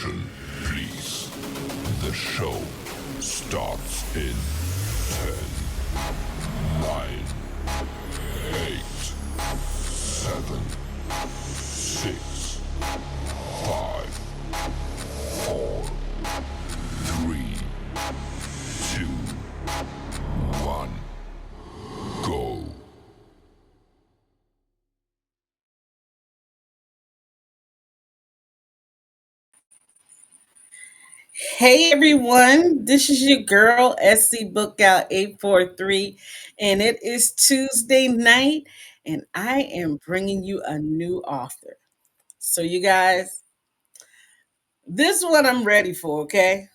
Attention, please. The show starts in 10, 9, 8, 7, 6, 5, 4, 3, 2, 1, go. Hey everyone, this is your girl SC Bookout 843, and it is Tuesday night, and I am bringing you a new author. So, you guys, this is what I'm ready for, okay?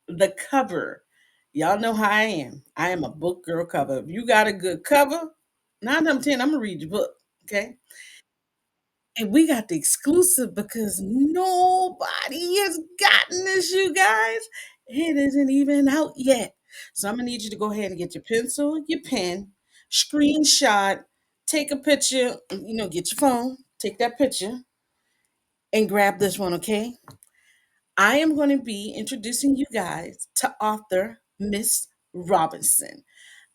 The cover. Y'all know how I am. I am a book girl cover. If you got a good cover, 9 out of 10, I'm gonna read your book, okay? And we got the exclusive because nobody has gotten this, you guys. It isn't even out yet. So I'm gonna need you to go ahead and get your pencil, your pen, screenshot, take a picture, get your phone, take that picture, and grab this one, okay? I am going to be introducing you guys to author Miss Robinson.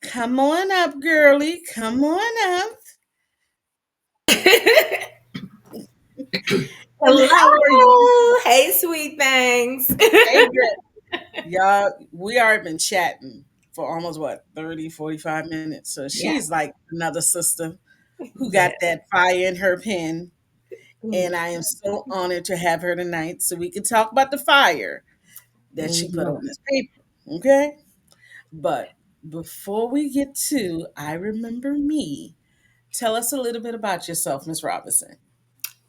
Come on up, girlie. Come on up. And how are you? Hello. Hey, sweet things. Hey, girl. Y'all, we already been chatting for almost what, 30, 45 minutes. So Yeah. she's like another sister who got Yeah. that fire in her pen. And Mm, I am so honored to have her tonight so we can talk about the fire that she put on mhm. this paper. Okay? But before we get to I Remember Me, tell us a little bit about yourself, Miss Robinson.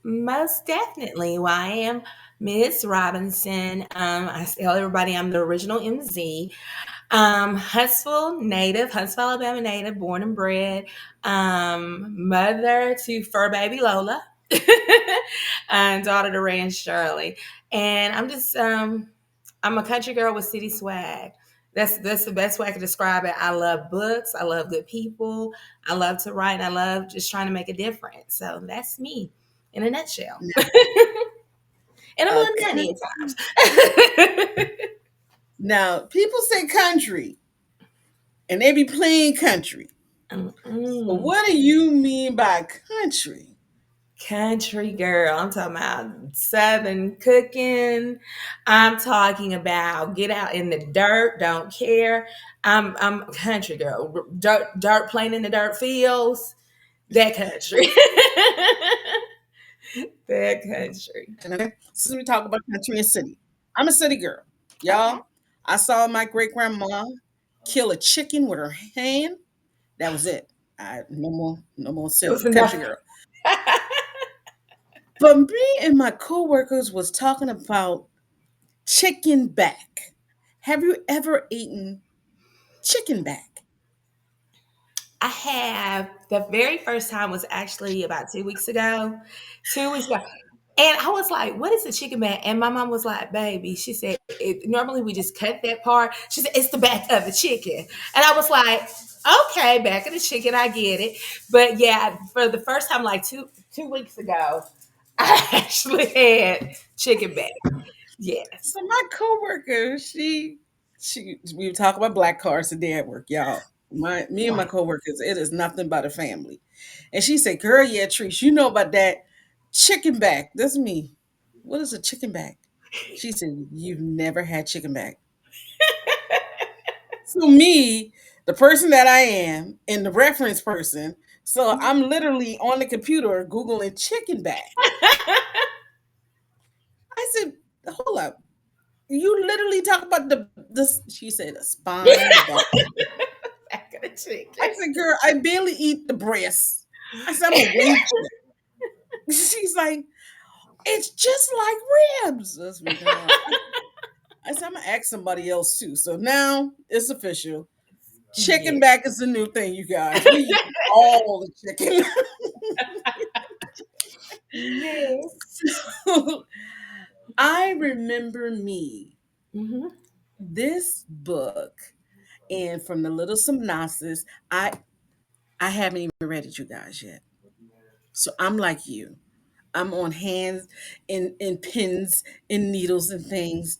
Most definitely. Well, I am Miss Robinson. I tell everybody I'm the original MZ. Huntsville, Alabama native, born and bred. Mother to fur baby Lola, and daughter to Ray and Shirley. And I'm a country girl with city swag. That's the best way I can describe it. I love books. I love good people. I love to write. And I love just trying to make a difference. So that's me in a nutshell. Now, And I'm a uh, little coun- nutty at times. now people say country and they be playing country. So Mm-mm. what do you mean by country? Country girl. I'm talking about southern cooking. I'm talking about get out in the dirt, don't care. I'm a country girl. Dirt playing in the dirt fields. That country. That country. Okay? Since we talk about country and city, I'm a city girl. Okay. Y'all, I saw my great grandma kill a chicken with her hand. That was it. No more It was city. Country enough. girl. But me and my coworkers was talking about chicken back. Have you ever eaten chicken back? I have the very first time was actually about 2 weeks ago. 2 weeks ago. And I was like, what is a chicken back? And my mom was like, baby, she said, normally we just cut that part. She said, it's the back of the chicken. And I was like, okay, back of the chicken, I get it. But yeah, for the first time, like two weeks ago, I actually had chicken back. Yes. So my coworker, we talk about black cars today at work, y'all. Me and my Right. coworkers, it is nothing but a family. And she said, "Girl, yeah, Trish, you know about that chicken back." That's me. What is a chicken back? She said, "You've never had chicken back." So me, the person that I am, and the reference person, so I'm literally on the computer googling chicken back. I said, "Hold up, you literally talk about the this." She said, "The spine, the back." Back of the I chicken. said, "Girl, I barely eat the breast." I said, "I'm a wing chick." She's like, "It's just like ribs." That's me, girl. I said, "I'm gonna ask somebody else too." So now it's official. Chicken Yeah. back is the new thing, you guys. We eat all the chicken. Yes. So, I remember me. Hmm. This book, and from the little synopsis, I haven't even read it, you guys, yet. So I'm like you. I'm on hands and pins and needles and things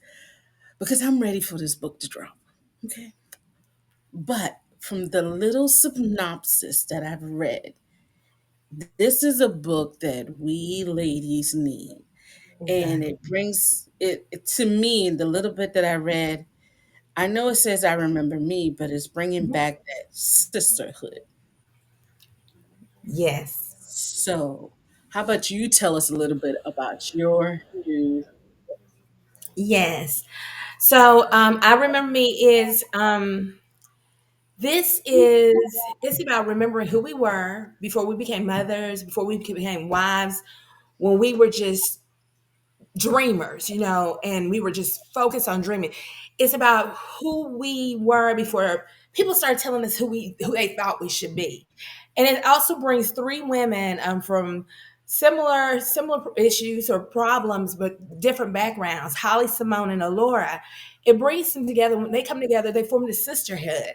because I'm ready for this book to drop. Okay. But from the little synopsis that I've read, this is a book that we ladies need. And Exactly. it brings it to me, the little bit that I read. I know it says I remember me, but it's bringing back that sisterhood. Yes. So, how about you tell us a little bit about your new. Yes. So I remember me is this is it's about remembering who we were before we became mothers, before we became wives, when we were just dreamers, and we were just focused on dreaming. It's about who we were before people started telling us who they thought we should be. And it also brings three women from similar issues or problems, but different backgrounds. Holly, Simone, and Alora. It brings them together. When they come together, they form the sisterhood,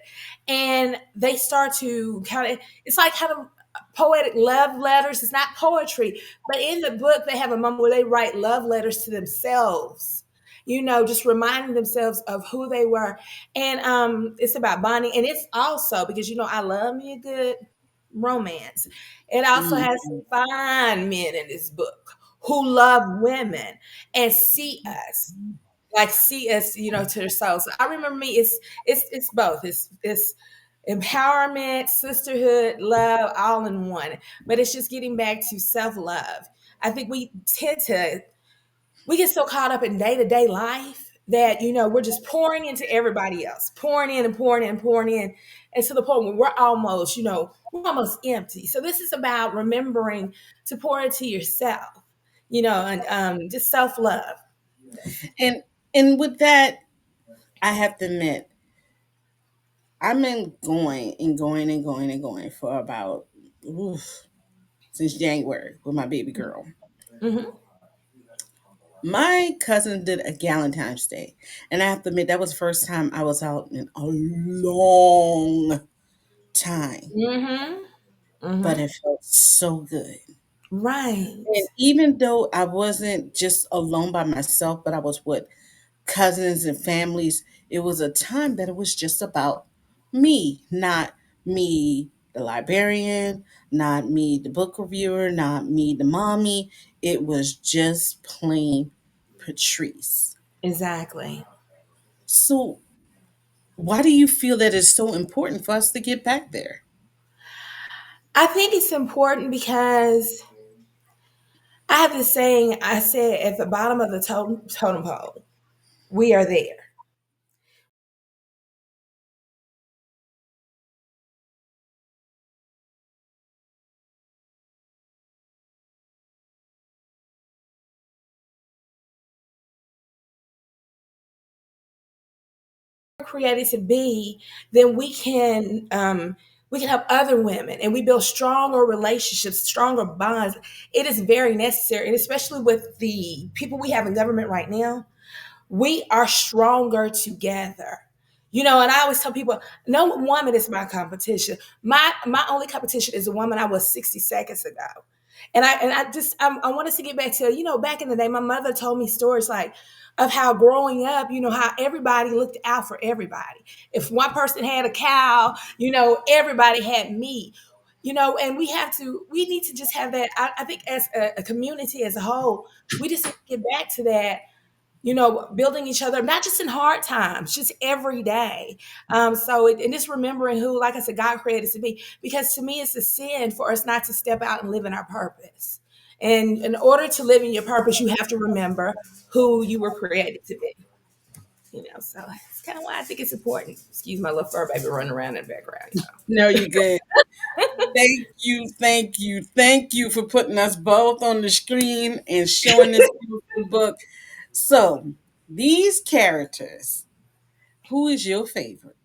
and they start to kind of. It's like kind of poetic love letters. It's not poetry, but in the book, they have a moment where they write love letters to themselves. Just reminding themselves of who they were, and it's about bonding, and it's also because I love me a good romance. It also has Mhm. some fine men in this book who love women and see us, to their soul. So I remember me. It's both. It's empowerment, sisterhood, love, all in one. But it's just getting back to self love. I think we get so caught up in day to day life that we're just pouring into everybody else, pouring in and pouring in and pouring in, and to the point where we're almost empty. So this is about remembering to pour into yourself, and just self love. And and with that, I have to admit, I've been going and going and going and going for about since January with my baby girl. Hmm. My cousin did a Galentine's Day, and I have to admit that was the first time I was out in a long time, Hmm. but Hmm. it felt so good. And Right. even though I wasn't just alone by myself, but I was with cousins and families, it was a time that it was just about me, not me, the librarian, not me, the book reviewer, not me, the mommy. It was just plain Patrice. Exactly. So, why do you feel that it's so important for us to get back there? I think it's important because I have this saying I said at the bottom of the totem pole, we are there. We're created to be, then we can help other women and we build stronger relationships, stronger bonds. It is very necessary, and especially with the people we have in government right now, we are stronger together. And I always tell people, no woman is my competition. My only competition is the woman I was 60 seconds ago. And I want us to get back to, back in the day, my mother told me stories like of how growing up, how everybody looked out for everybody. If one person had a cow, everybody had meat. And we need to just have that. I think as a community as a whole, we just need to get back to that, building each other, not just in hard times, just every day. And just remembering who, like I said, God created us to be, because to me, it's a sin for us not to step out and live in our purpose. And in order to live in your purpose, you have to remember who you were created to be. So it's kind of why I think it's important. Excuse my little fur baby running around in the background. No, you good. Thank you, thank you, thank you for putting us both on the screen and showing this beautiful book. So, these characters, who is your favorite?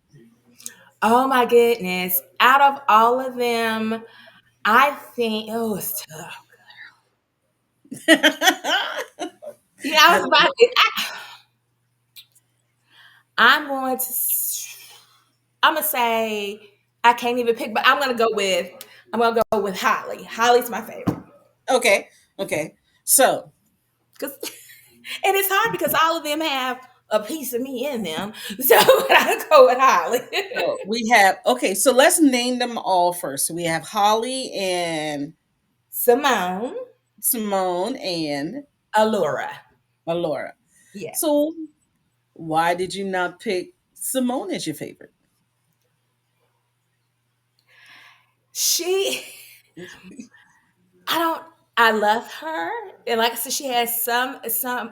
Oh my goodness! Out of all of them, I think it's tough. I was about to. I'm going to. I'm gonna say I can't even pick, but I'm gonna go with Holly. Holly's my favorite. Okay, okay. So, 'Cause and it's hard because all of them have a piece of me in them. So I go with Holly. so we have, okay, so let's name them all first. So we have Holly and Simone, Simone and Allura. Alora. Yes. So why did you not pick Simone as your favorite? She I don't. I love her, and like I said, she has some.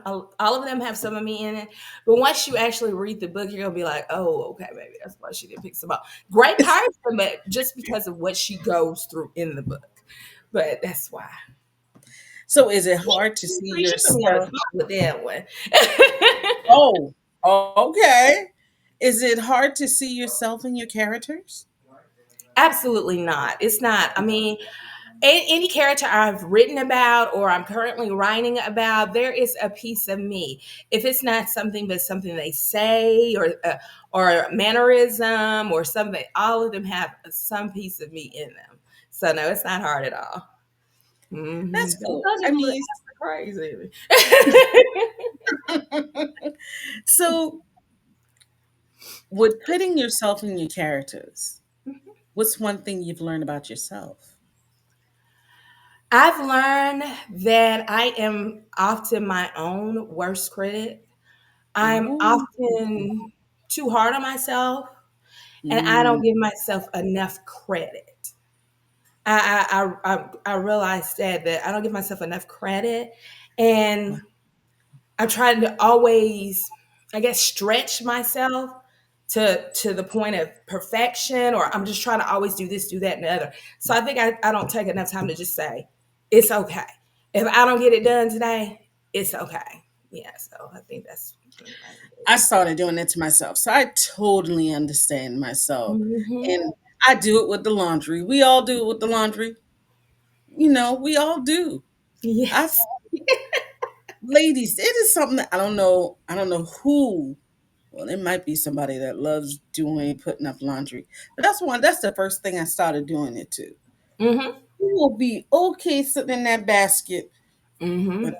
All of them have some of me in it. But once you actually read the book, you're gonna be like, "Oh, okay, maybe that's why she didn't pick some up." Great person, but just because of what she goes through in the book. But that's why. So is it hard to see She put me on the yourself? spot with that one. Oh, okay. Is it hard to see yourself in your characters? Absolutely not. It's not. I mean, any character I've written about or I'm currently writing about, there is a piece of me. If it's not something but something they say or a mannerism or something, all of them have some piece of me in them. So no, it's not hard at all. That's Don't cool. go I just look mean, crazy. so with putting yourself in your characters, what's one thing you've learned about yourself? I've learned that I am often my own worst critic. I'm Ooh. often too hard on myself and I don't Mm. give myself enough credit. I realized that I don't give myself enough credit, and I'm trying to always, I guess, stretch myself to the point of perfection, or I'm just trying to always do this, do that, and the other. So I think I don't take enough time to just say it's okay. If I don't get it done today, it's okay. Yeah. So I think that's one of my I things. started doing that to myself. So I totally understand myself. Mm-hmm. And I do it with the laundry. We all do it with the laundry. We all do. I Yes. ladies, it is something that I don't know who. Well, it might be somebody that loves doing putting up laundry. But that's the first thing I started doing it to. Mm-hmm. You will be okay sitting in that basket, but Mm-hmm. then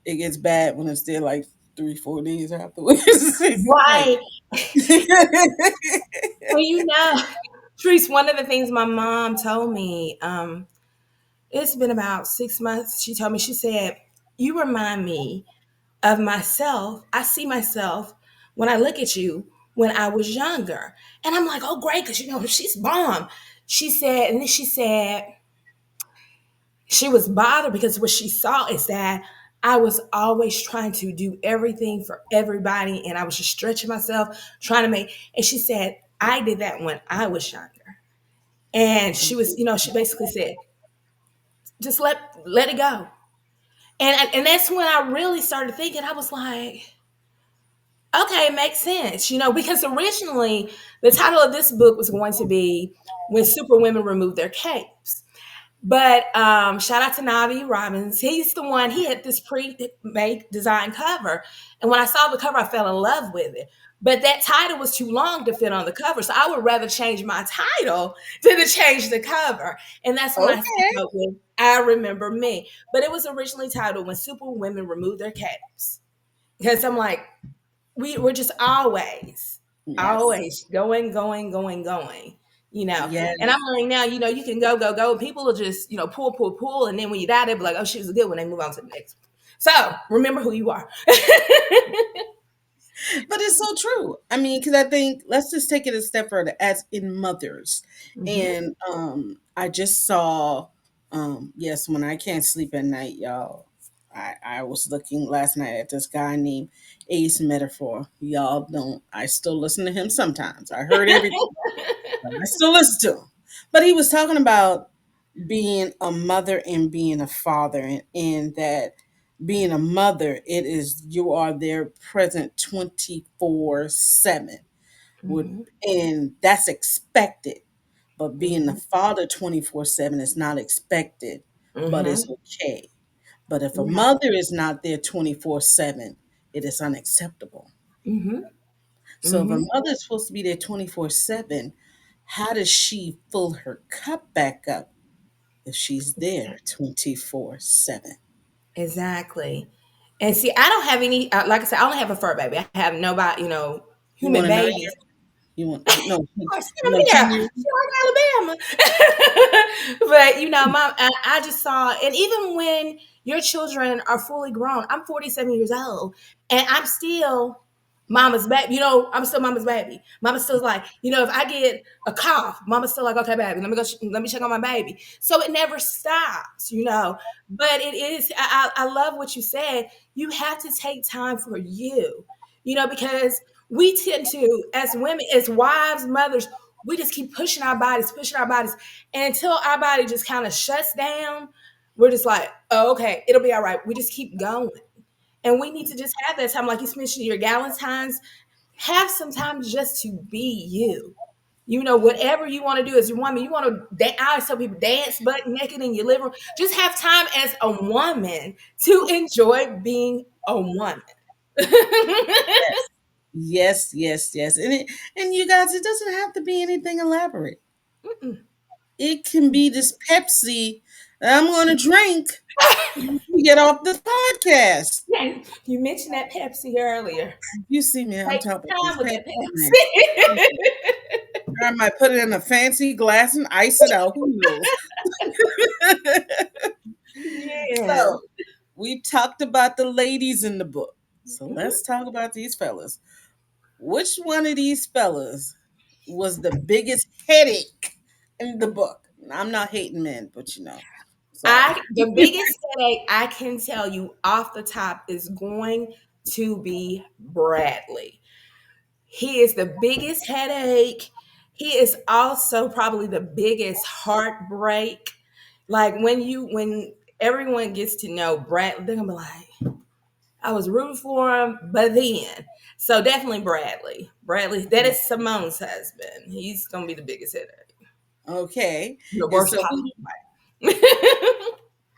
it gets bad when it's there like 3, 4 days afterwards. It's like Right. Well, Treese, one of the things my mom told me, it's been about 6 months. She told me, she said, "You remind me of myself. I see myself when I look at you when I was younger." And I'm like, "Oh, great, because she's bomb." She said, and then she said, she was bothered because what she saw is that I was always trying to do everything for everybody and I was just stretching myself, trying to make, and she said, I did that when I was younger. And she was, she basically said, just let it go. And that's when I really started thinking, I was like, okay, it makes sense, because originally the title of this book was going to be When Super Women Remove Their Capes. But shout out to Navi Robbins. He's the one, he had this pre-made design cover. And when I saw the cover, I fell in love with it. But that title was too long to fit on the cover. So I would rather change my title than to change the cover. And that's when I okay. came up with I Remember Me. But it was originally titled When Super Women Remove Their Capes. Because I'm like, we're just Yes. always going, going, going, going. And I'm Yes. learning now, you can go, go, go. And people will just, pull, pull, pull. And then when you die, they'll be like, oh, she was a good one. They move on to the next one. So remember who you are. But it's so true. I mean, because I think let's just take it a step further, as in mothers. Mm-hmm. And I just saw, yes, when I can't sleep at night, y'all. I was looking last night at this guy named Ace Metaphor. Y'all don't. I still listen to him sometimes. I heard everything, but I still listen to him. But he was talking about being a mother and being a father, and that being a mother, it is you are there present 24/7 would, Mm-hmm. and that's expected. But being a Mm-hmm. father 24/7 is not expected, but it's Mm-hmm. okay. But if a Yeah. mother is not there 24/7, it is unacceptable. Mm-hmm. So if a Mm-hmm. mother is supposed to be there 24/7, how does she fill her cup back up if she's there 24/7? Exactly. And see, I don't have any. Like I said, I only have a fur baby. I have nobody, You human want a 9 babies. year? You want no? Oh, she You over want there. 10 years? She like Alabama. But mom, I just saw, and even when your children are fully grown, I'm 47 years old, and I'm still mama's baby. I'm still mama's baby. Mama still's like, if I get a cough, mama's still like, okay, baby, let me go, let me check on my baby. So it never stops. But it is. I love what you said. You have to take time for you, because we tend to, as women, as wives, mothers, we just keep pushing our bodies. And until our body just kind of shuts down, we're just like, oh, okay, it'll be all right. We just keep going. And we need to just have that time, like you mentioned, your Galentine's, have some time just to be you. Whatever you want to do as a woman, you want to, I always tell people, dance butt naked in your living room. Just have time as a woman to enjoy being a woman. Yes. Yes, yes, yes. And you guys, it doesn't have to be anything elaborate. Mm-mm. It can be this Pepsi that I'm going to drink when we get off the podcast. Yeah, you mentioned that Pepsi earlier. You see me, I'm Take talking about this time with Pepsi. that Man. Pepsi. I might put it in a fancy glass and ice it out. Who knows? Yeah. So we talked about the ladies in the book. So Mhm. let's talk about these fellas. Which one of these fellas was the biggest headache in the book? I'm not hating men, but sorry. The biggest headache I can tell you off the top is going to be Bradley. He is the biggest headache. He is also probably the biggest heartbreak. Like when everyone gets to know Bradley, they're gonna be like, I was rooting for him, but then. So definitely Bradley. Bradley, that is Simone's husband. He's gonna be the biggest headache. Okay. The And worst so possible way.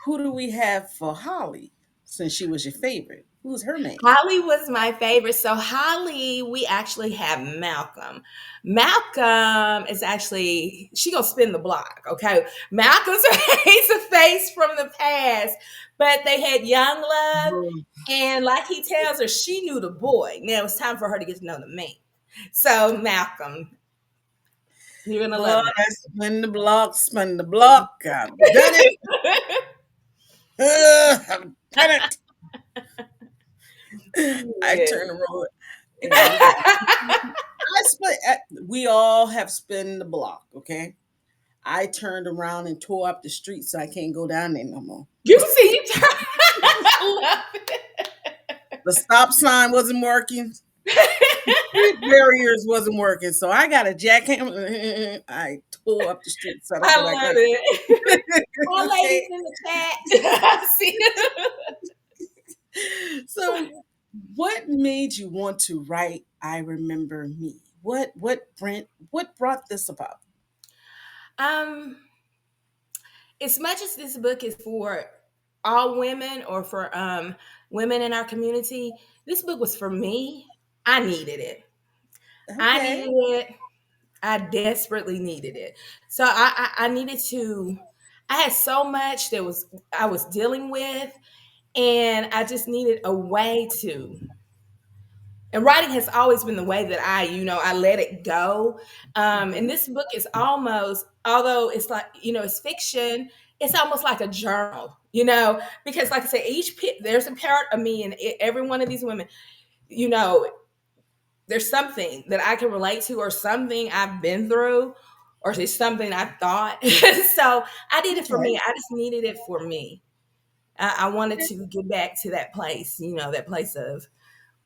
who do we have for Holly since she was your favorite? Who's her name? Holly was my favorite. So Holly, we actually have Malcolm. Malcolm is actually, she gonna spin the block. Okay, Malcolm's he's a face from the past, but they had young love, Lord, and like he tells her, she knew the boy. Now it's time for her to get to know the man. So Malcolm, you're gonna love I spin the block, spin the block. I've done it. I've done it. I Malcolm. turn the road. Yeah, you got. We all have spin the block. Okay. I turned around and tore up the street, so I can't go down there no more. You see, you turn. I love The stop sign wasn't working. Street barriers wasn't working, so I got a jackhammer. I tore up the street so I don't I go back love there. it. Hi, ladies Okay, in the chat. I see. so what made you want to write "I Remember Me"? What brought this about? Um, as much as this book is for all women or for women in our community, this book was for me. I needed it. I Okay, needed it. I desperately needed it. So I needed to. I had so much that was I was dealing with, and I just needed a way to. And writing has always been the way that I let it go. And this book is almost, although it's like, it's fiction, it's almost like a journal, because like I said, there's a part of me and every one of these women, you know, there's something that I can relate to or something I've been through or it's something I thought. So I did it for okay, me. I just needed it for me. I wanted to get back to that place, that place of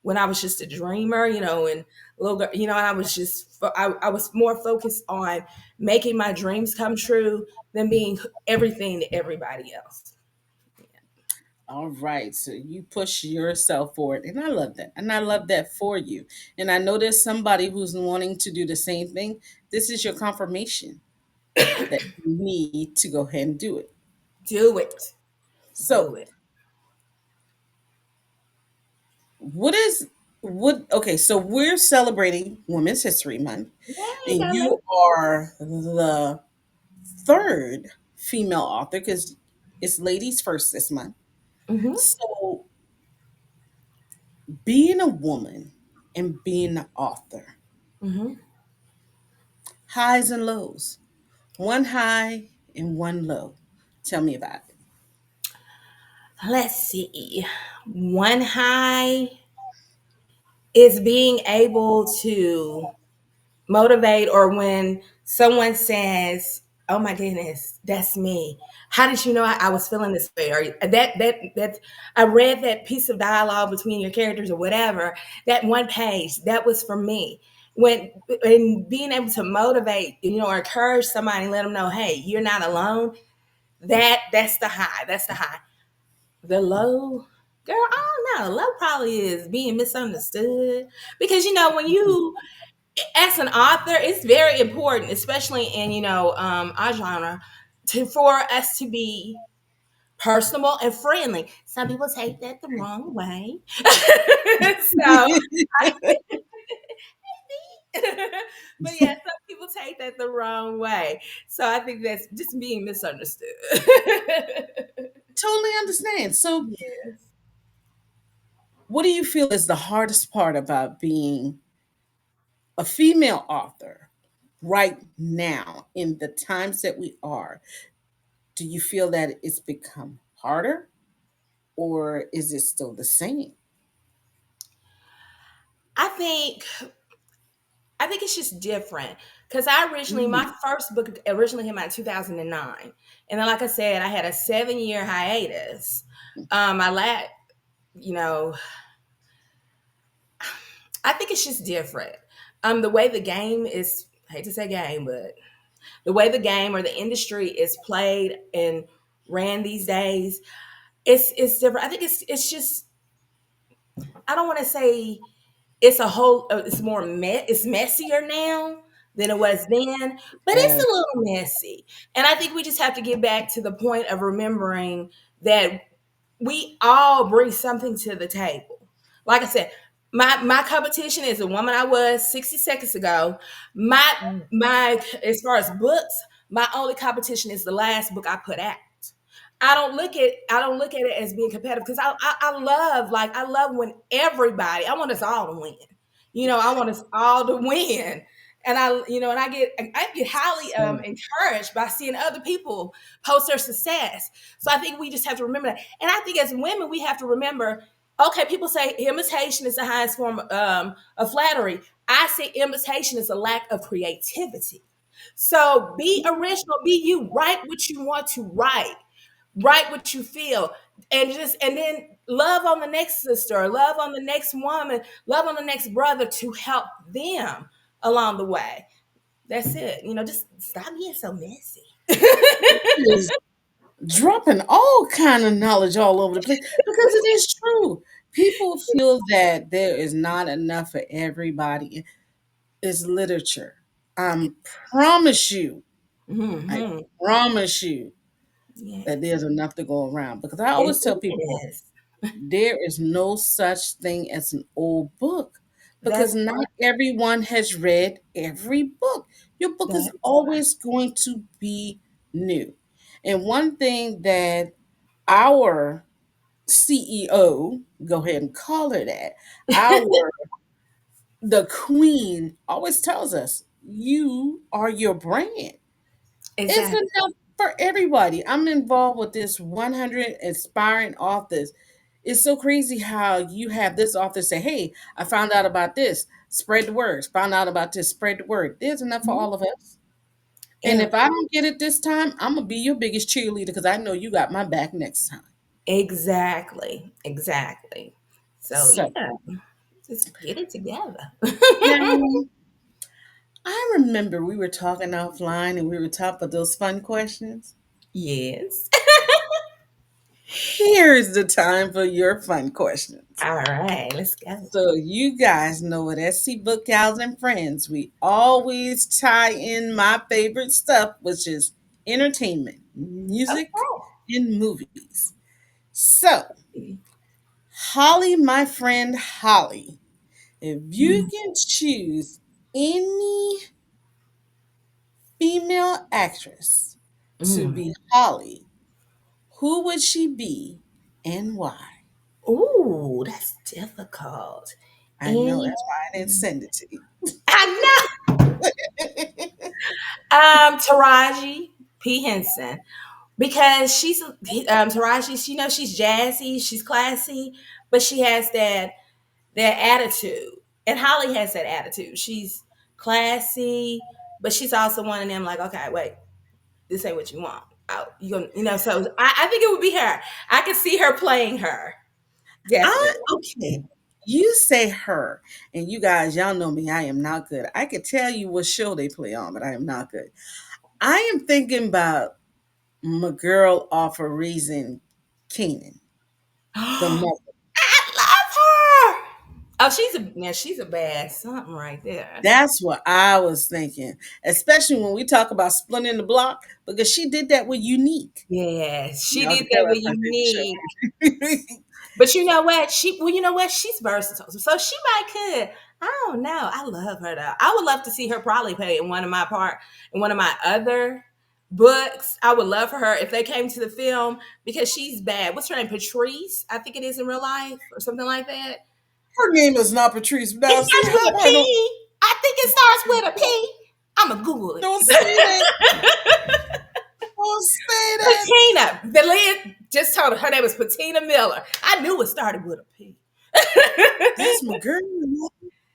when I was just a dreamer, and little girl, and I was I was more focused on making my dreams come true than being everything to everybody else. all right. So you push yourself forward, and I love that, and I love that for you. And I know there's somebody who's wanting to do the same thing. This is your confirmation that you need to go ahead and do it. Do it. Do So it. what is what okay, so we're celebrating Women's History Month, Yeah, you and gotta you are the third female author because it's ladies first this month. Mm-hmm. So, being a woman and being an author, Mm-hmm. highs and lows, one high and one low. Tell me about it. Let's see. One high is being able to motivate, or when someone says, "Oh my goodness, that's me. How did you know I was feeling this way?" Or that I read that piece of dialogue between your characters or whatever. That one page that was for me. When being able to motivate, or encourage somebody, and let them know, "Hey, you're not alone." That's the high. That's the high. The low, girl, I don't know. Low probably is being misunderstood, because when you, as an author, it's very important, especially in our genre, for us to be personable and friendly. Some people take that the wrong way, so but yeah, some people take that the wrong way. So I think that's just being misunderstood. Totally understand. So, Yes. what do you feel is the hardest part about being a female author right now in the times that we are? Do you feel that it's become harder or is it still the same? I think I think it's just different, because my Mm. first book originally came out in 2009, and then, like I said, I had a 7 year hiatus. I let you know, I think it's just different. The way the game is, I hate to say game, but the way the game or the industry is played and ran these days, it's different. I think it's just, I don't want to say it's a whole it's more it's messier now than it was then, but it's Yes. a little messy. And I think we just have to get back to the point of remembering that we all bring something to the table. Like I said, my competition is the woman I was 60 seconds ago. My As far as books, my only competition is the last book I put out. I don't look at it as being competitive, because I love, when everybody, I want us all to win. I want us all to win. And I get highly encouraged by seeing other people post their success. So I think we just have to remember that. And I think as women, we have to remember, okay, people say imitation is the highest form of flattery. I say imitation is a lack of creativity. So be original, be you, write what you want to write what you feel, and then love on the next sister, love on the next woman, love on the next brother, to help them along the way. That's it. Just stop being so messy. Is dropping all kind of knowledge all over the place because it is true. People feel that there is not enough for everybody. It's literature. I promise you, I Hmm. promise you Yeah, that there's enough to go around because I it always tell people is. there is no such thing as an old book because That's not everyone has read every book. Your book is that's right. always going to be new. And one thing that our CEO, go ahead and call her that, our the queen always tells us, you are your brand. It's Exactly. enough for everybody. I'm involved with this 100 inspiring authors. It's so crazy how you have this author say, hey, I found out about this. Spread the word. Found out about this. Spread the word. There's enough for Mhm. all of us. And And if I don't get it this time, I'm going to be your biggest cheerleader because I know you got my back next time. exactly. So So yeah, just get it together. now I remember we were talking offline and we were talking about those fun questions. Yes. Here's the time for your fun questions. All right, let's go. So you guys know at SC Book Gals and Friends, we always tie in my favorite stuff, which is entertainment, music, and movies. So, Okay. Holly, my friend Holly, if you Mm. can choose any female actress to Mm. be Holly, who would she be and why? Ooh, that's difficult. I know And that's why I didn't send it to you. I know. Taraji P. Henson. Because she's Taraji, you know, she's jazzy, she's classy, but she has that attitude. And Holly has that attitude. She's classy, but she's also one of them like, okay, wait, this ain't what you want. Oh, you know, so I think it would be her. I could see her playing her. I Definitely. okay. You say her, and you guys, y'all know me. I am not good. I could tell you what show they play on, but I am not good. I am thinking about my girl off a reason, Keenan, the I mother. love her. Oh, she's a bad something right there. That's what I was thinking, especially when we talk about splitting the block, because she did that with Unique. Yes, she Y'all did can tell that with that's my favorite Unique. show. But you know what? You know what? She's versatile. So she might could. I don't know. I love her though. I would love to see her probably play in one of my other books. I would love for her if they came to the film because she's bad. What's her name? Patrice, I think it is in real life or something like that. Her name is not Patrice. Now, It see starts with how a I don't P. I think it starts with a P. I'ma Google don't say that. it. Don't say that. Patina. The lead just told her name was Patina Miller. I knew it started with a P. That's my girl.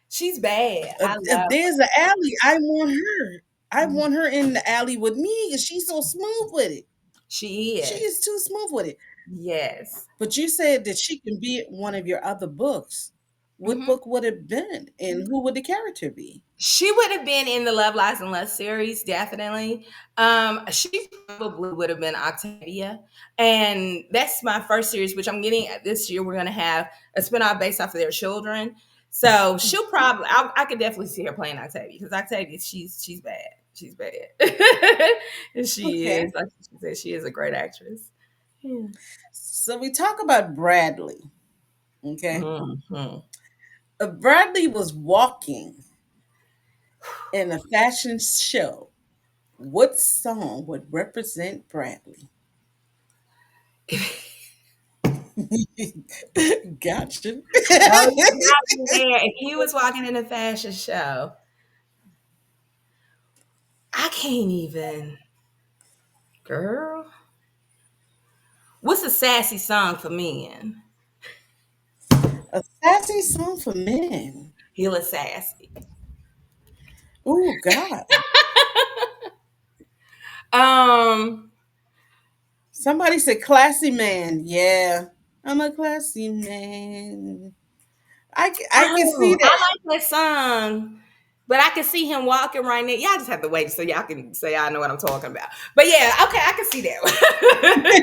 She's bad. I If love there's an alley, I want her. I her. want her in the alley with me because she's so smooth with it. She She is. is too smooth with it. Yes. But you said that she can be in one of your other books. What Hmm. book would it been, and who would the character be? She would have been in the Love, Lies, and Lust series, definitely. She probably would have been Octavia. And that's my first series, which I'm getting this year. We're going to have a spinoff based off of their children. So she'll probably, I could definitely see her playing Octavia because Octavia, she's bad. She's bad. And she Okay. is, like she said, she is a great actress. Yeah. So we talk about Bradley. Okay. Mhm. If Bradley was walking in a fashion show, what song would represent Bradley? Gotcha. Oh, you got me there. If he was walking in a fashion show, I can't even. Girl, what's a sassy song for men? A sassy song for men. He was sassy. Oh God. Um, Somebody said classy man. Yeah. I'm a classy man. I can see oh, that. I like that song, but I can see him walking right now. Y'all just have to wait so y'all can say I know what I'm talking about. But yeah, okay, I can see that.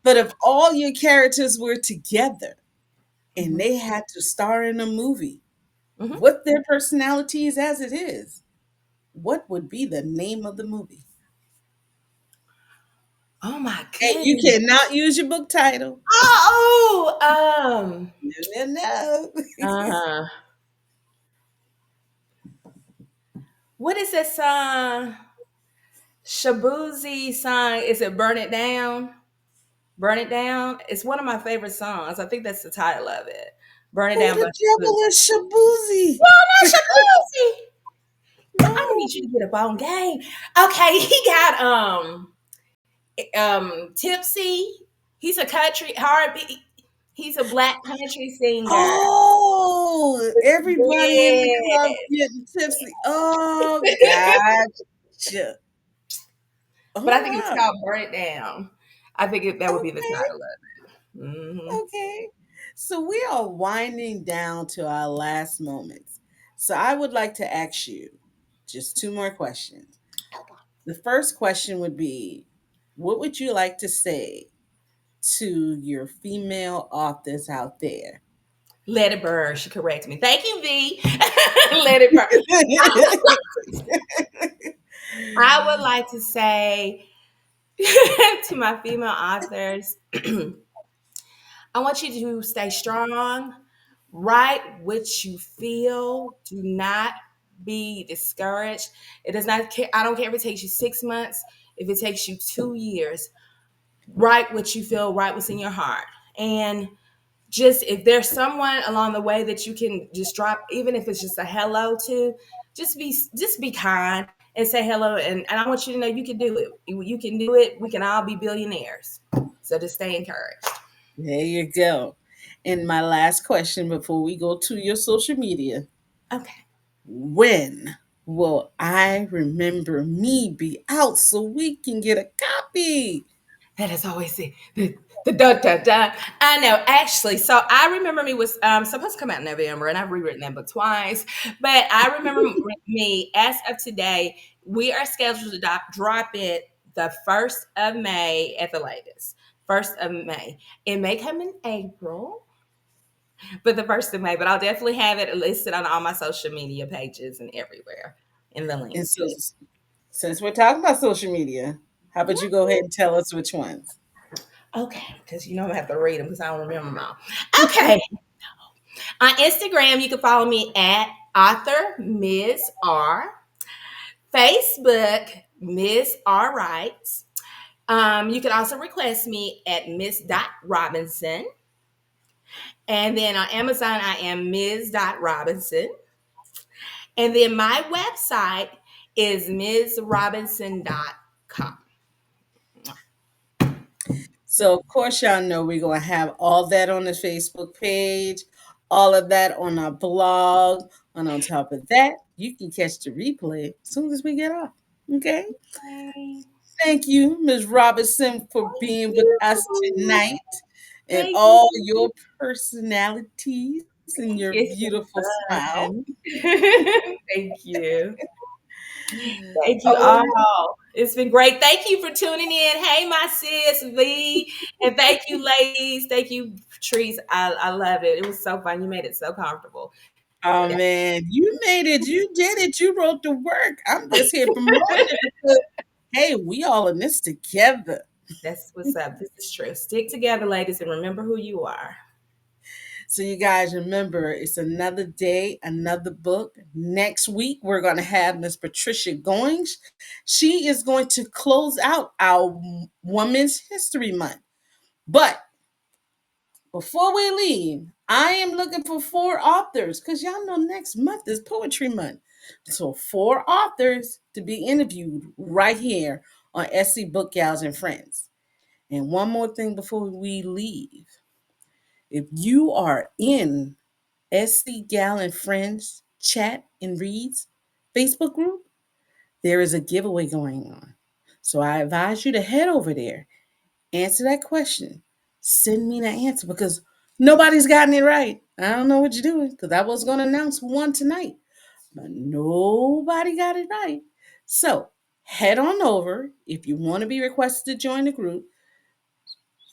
But if all your characters were together and Mhm, they had to star in a movie mhm. with their personalities as it is, what would be the name of the movie? Oh my And you goodness. cannot use your book title. Oh, No, no, no. uh, what is that song? Shabuzi song. Is it Burn It Down? Burn It Down. It's one of my favorite songs. I think that's the title of it. Burn It Who Down the by Shabuzi. devil is Shabuzi? No, not Shabuzi. No, I No. need you to get up on game. Okay, he got Tipsy. He's a country R&B. He's a black country singer. Oh, everybody in the club Yes. getting tipsy. Oh, gotcha. But I Oh, think it's wow. called Burn It Down. I think that would be the Okay. title of it. Hmm. Okay. So we are winding down to our last moments. So I would like to ask you just two more questions. The first question would be, what would you like to say to your female authors out there? Let it burn. She corrected me. Thank you, V. Let it burn. I would like to say to my female authors, I want you to stay strong, write what you feel, do not be discouraged. It does not care, I don't care if it takes you 6 months, if it takes you 2 years. Write what you feel, write what's in your heart. And just if there's someone along the way that you can just drop, even if it's just a hello to, just be kind and say hello. And I want you to know you can do it. You can do it. We can all be billionaires. So just stay encouraged. There you go. And my last question before we go to your social media: Okay. when will I remember me be out so we can get a copy? That is always the da da da. I know, actually. So I remember me was supposed to come out in November, and I've rewritten that book twice. But I remember me as of today. We are scheduled to drop it the 1st of May at the latest. 1st of May. It may come in April, but the 1st of May. But I'll definitely have it listed on all my social media pages and everywhere in the And links. so, since we're talking about social media, how about you go ahead and tell us which ones? Okay, because I'm gonna have to read them because I don't remember them all. Okay, on Instagram you can follow me at author Ms. R. Facebook Ms. R Writes. You can also request me at Miss Robinson, and then on Amazon I am Ms. Robinson, and then my website is mzROBINSON.com. So, of course, y'all know we're going to have all that on the Facebook page, all of that on our blog. And on top of that, you can catch the replay as soon as we get off. Okay? Thank Thank you, Ms. Robinson, for being with us you. tonight and Thank all you. your personalities and your It's been beautiful smile. fun. Thank you. Thank you Oh, all. It's been great. Thank you for tuning in. Hey, my sis V. And thank you, ladies. Thank you, Patrice. I love it. It was so fun. You made it so comfortable. oh, Yeah, man, you made it. You did it. You wrote the work. I'm just here promoting it because, hey, we all in this together. that's what's up. This is true. Stick together, ladies, and remember who you are. So, you guys remember, it's another day, another book. Next week, we're going to have Miss Patricia Goings. She is going to close out our Women's History Month. But before we leave, I am looking for 4 authors because y'all know next month is Poetry Month. So, 4 authors to be interviewed right here on SC Book Gals and Friends. And one more thing before we leave: if you are in SC Gal and Friends Chat and Reads Facebook group, there is a giveaway going on. So I advise you to head over there, answer that question, send me the answer because nobody's gotten it right. I don't know what you're doing because I was going to announce one tonight, but nobody got it right. So head on over. If you want to be requested to join the group,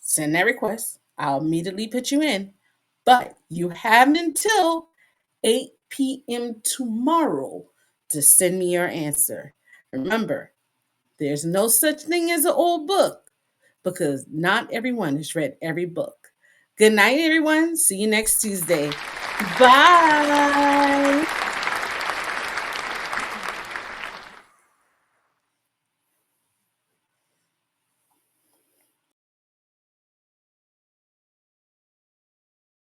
send that request. I'll immediately put you in. But you have until 8 p.m. tomorrow to send me your answer. Remember, there's no such thing as an old book because not everyone has read every book. Good night, everyone. See you next Tuesday. Bye.